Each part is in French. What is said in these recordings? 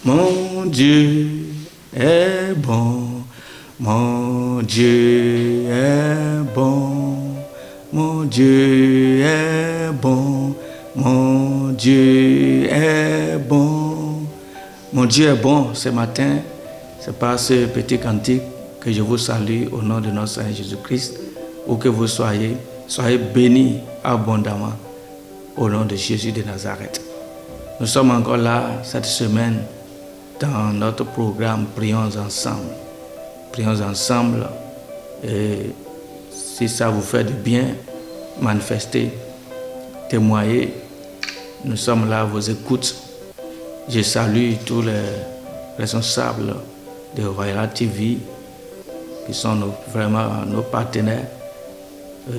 Mon Dieu est bon, mon Dieu est bon, mon Dieu est bon, mon Dieu est bon. Mon Dieu est bon ce matin, c'est par ce petit cantique que je vous salue au nom de notre Seigneur Jésus-Christ, où que vous soyez bénis abondamment au nom de Jésus de Nazareth. Nous sommes encore là cette semaine dans notre programme Prions ensemble. Prions ensemble, et si ça vous fait du bien, manifestez, témoignez. Nous sommes là à vos écoutes. Je salue tous les responsables de Royal TV qui sont vraiment nos partenaires.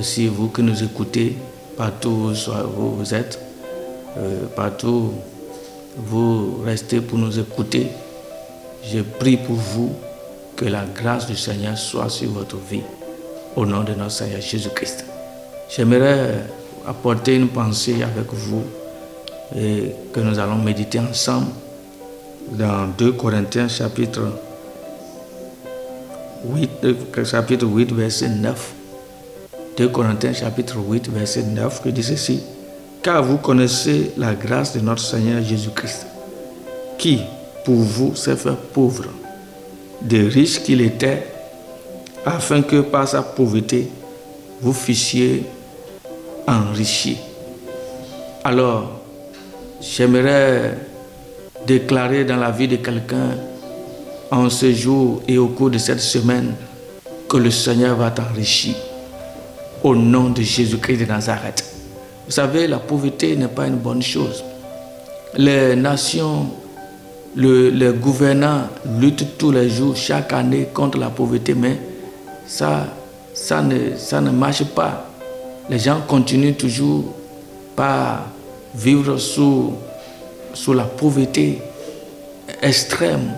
Si vous qui nous écoutez, partout où vous êtes, partout vous restez pour nous écouter, je prie pour vous que la grâce du Seigneur soit sur votre vie, au nom de notre Seigneur Jésus-Christ. J'aimerais apporter une pensée avec vous et que nous allons méditer ensemble dans 2 Corinthiens chapitre 8, verset 9. 2 Corinthiens chapitre 8, verset 9, qui dit ceci: car vous connaissez la grâce de notre Seigneur Jésus-Christ, qui, pour vous, s'est fait pauvre, de riche qu'il était, afin que par sa pauvreté, vous fussiez enrichis. Alors, j'aimerais déclarer dans la vie de quelqu'un en ce jour et au cours de cette semaine que le Seigneur va t'enrichir au nom de Jésus-Christ de Nazareth. Vous savez, la pauvreté n'est pas une bonne chose. Les nations, les gouvernants luttent tous les jours, chaque année, contre la pauvreté, mais ça ne marche pas. Les gens continuent toujours par vivre sous la pauvreté extrême.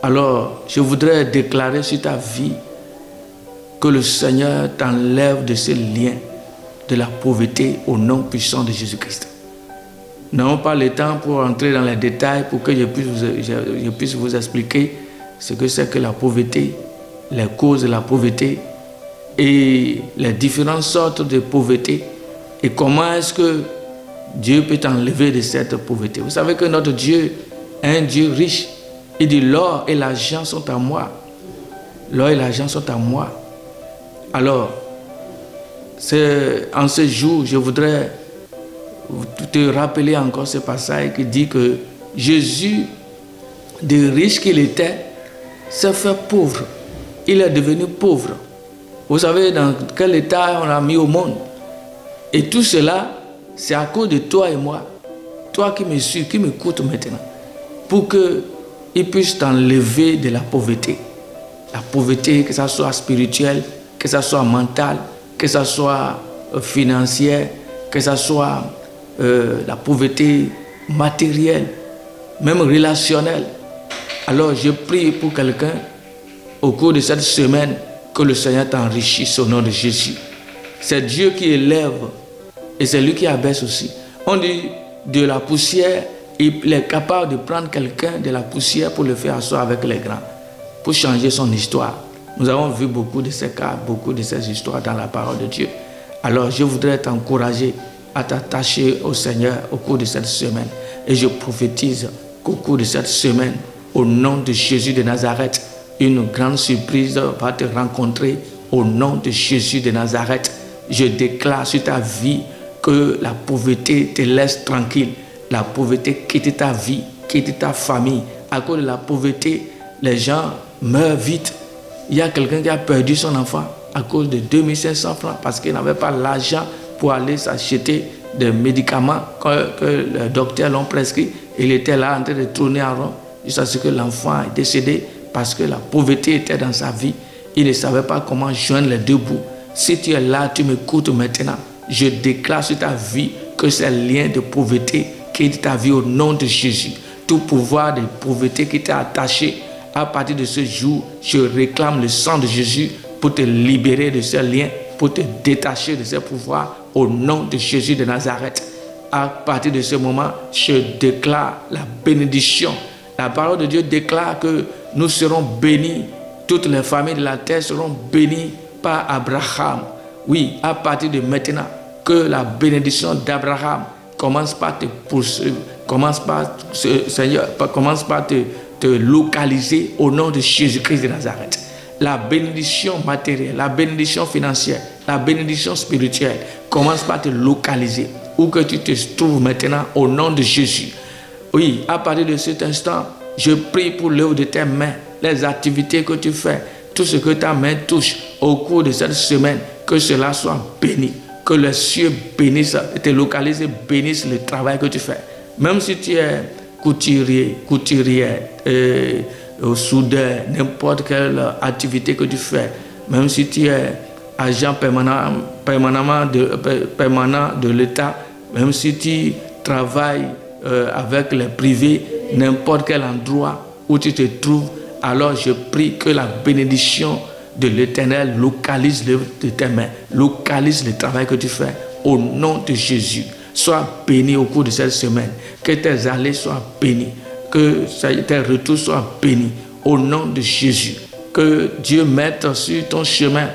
Alors, je voudrais déclarer sur ta vie que le Seigneur t'enlève de ces liens de la pauvreté au nom puissant de Jésus-Christ. Nous n'avons pas le temps pour entrer dans les détails pour que je puisse vous expliquer ce que c'est que la pauvreté, les causes de la pauvreté et les différentes sortes de pauvreté et comment est-ce que Dieu peut t'enlever de cette pauvreté. Vous savez que notre Dieu est un Dieu riche. Il dit: l'or et l'argent sont à moi. L'or et l'argent sont à moi. Alors, en ce jour, je voudrais te rappeler encore ce passage qui dit que Jésus, de riche qu'il était, s'est fait pauvre. Il est devenu pauvre. Vous savez dans quel état on l'a mis au monde. Et tout cela, c'est à cause de toi et moi. Toi qui me suis, qui m'écoutes maintenant. Pour qu'il puisse t'enlever de la pauvreté. La pauvreté, que ce soit spirituelle, que ce soit mentale, que ce soit financière, que ce soit la pauvreté matérielle, même relationnelle. Alors je prie pour quelqu'un au cours de cette semaine que le Seigneur t'enrichisse au nom de Jésus. C'est Dieu qui élève et c'est lui qui abaisse aussi. On dit de la poussière, il est capable de prendre quelqu'un de la poussière pour le faire asseoir avec les grands, pour changer son histoire. Nous avons vu beaucoup de ces cas, beaucoup de ces histoires dans la parole de Dieu. Alors je voudrais t'encourager à t'attacher au Seigneur au cours de cette semaine. Et je prophétise qu'au cours de cette semaine, au nom de Jésus de Nazareth, une grande surprise va te rencontrer au nom de Jésus de Nazareth. Je déclare sur ta vie que la pauvreté te laisse tranquille. La pauvreté quitte ta vie, quitte ta famille. À cause de la pauvreté, les gens meurent vite. Il y a quelqu'un qui a perdu son enfant à cause de 2500 francs parce qu'il n'avait pas l'argent pour aller s'acheter des médicaments que le docteur l'ont prescrit. Il était là en train de tourner en rond jusqu'à ce que l'enfant est décédé parce que la pauvreté était dans sa vie. Il ne savait pas comment joindre les deux bouts. Si tu es là, tu m'écoutes maintenant. Je déclare sur ta vie que ces liens de pauvreté quittent ta vie au nom de Jésus. Tout pouvoir de pauvreté qui t'est attaché, à partir de ce jour, je réclame le sang de Jésus pour te libérer de ces liens, pour te détacher de ces pouvoirs au nom de Jésus de Nazareth. À partir de ce moment, je déclare la bénédiction La parole de Dieu déclare que nous serons bénis, toutes les familles de la terre seront bénies par Abraham. Oui, à partir de maintenant, que la bénédiction d'Abraham commence par te poursuivre, commence par te localiser au nom de Jésus-Christ de Nazareth. La bénédiction matérielle, la bénédiction financière, la bénédiction spirituelle commence par te localiser où que tu te trouves maintenant au nom de Jésus. Oui, à partir de cet instant, je prie pour l'œuvre de tes mains, les activités que tu fais, tout ce que ta main touche au cours de cette semaine, que cela soit béni, que les cieux bénissent, te localisent et bénissent le travail que tu fais. Même si tu es couturière, soudeur, n'importe quelle activité que tu fais, même si tu es agent permanent de l'État, même si tu travailles avec les privés, n'importe quel endroit où tu te trouves, alors je prie que la bénédiction de l'Éternel localise l'œuvre de tes mains, localise le travail que tu fais au nom de Jésus. Sois béni au cours de cette semaine, que tes allées soient bénies, que tes retours soient bénis au nom de Jésus. Que Dieu mette sur ton chemin,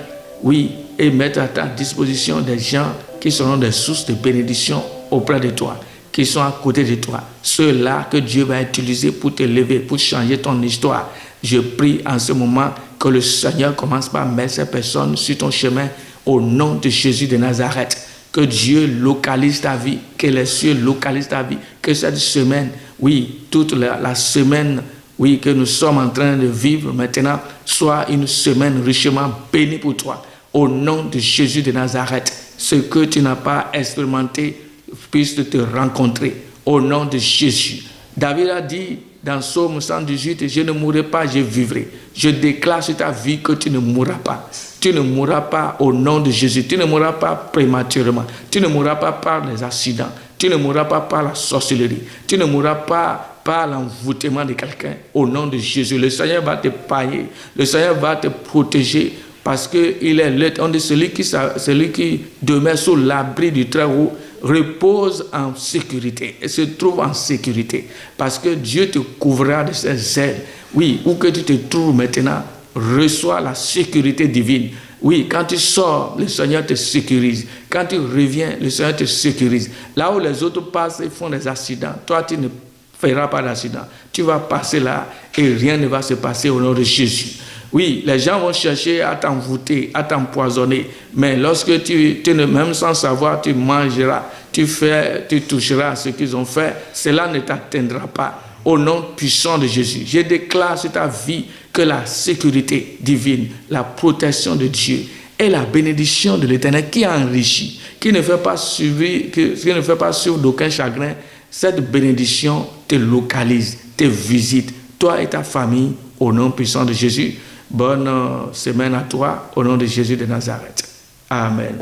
oui, et mette à ta disposition des gens qui seront des sources de bénédiction auprès de toi, qui sont à côté de toi, ceux-là que Dieu va utiliser pour te lever, pour changer ton histoire. Je prie en ce moment que le Seigneur commence par mettre ces personnes sur ton chemin au nom de Jésus de Nazareth. Que Dieu localise ta vie, que les cieux localisent ta vie, que cette semaine, oui, toute la semaine, oui, que nous sommes en train de vivre maintenant, soit une semaine richement bénie pour toi. Au nom de Jésus de Nazareth, ce que tu n'as pas expérimenté puisse te rencontrer. Au nom de Jésus. David a dit dans Psaume 118, je ne mourrai pas, je vivrai. Je déclare sur ta vie que tu ne mourras pas. Tu ne mourras pas au nom de Jésus. Tu ne mourras pas prématurément. Tu ne mourras pas par les accidents. Tu ne mourras pas par la sorcellerie. Tu ne mourras pas par l'envoûtement de quelqu'un. Au nom de Jésus, le Seigneur va te pailler. Le Seigneur va te protéger parce qu'il est là. On dit celui qui demeure sous l'abri du Très-Haut repose en sécurité et se trouve en sécurité parce que Dieu te couvrira de ses ailes. Oui, où que tu te trouves maintenant, reçois la sécurité divine. Oui, quand tu sors, le Seigneur te sécurise. Quand tu reviens, le Seigneur te sécurise. Là où les autres passent et font des accidents, toi tu ne feras pas d'accident. Tu vas passer là et rien ne va se passer au nom de Jésus. Oui, les gens vont chercher à t'envoûter, à t'empoisonner. Mais lorsque tu même sans savoir, tu mangeras, tu toucheras à ce qu'ils ont fait, cela ne t'atteindra pas. Au nom puissant de Jésus, je déclare sur ta vie que la sécurité divine, la protection de Dieu et la bénédiction de l'Éternel qui enrichit, qui ne fait pas suivre d'aucun chagrin, cette bénédiction te localise, te visite, toi et ta famille, au nom puissant de Jésus. Bonne semaine à toi, au nom de Jésus de Nazareth. Amen.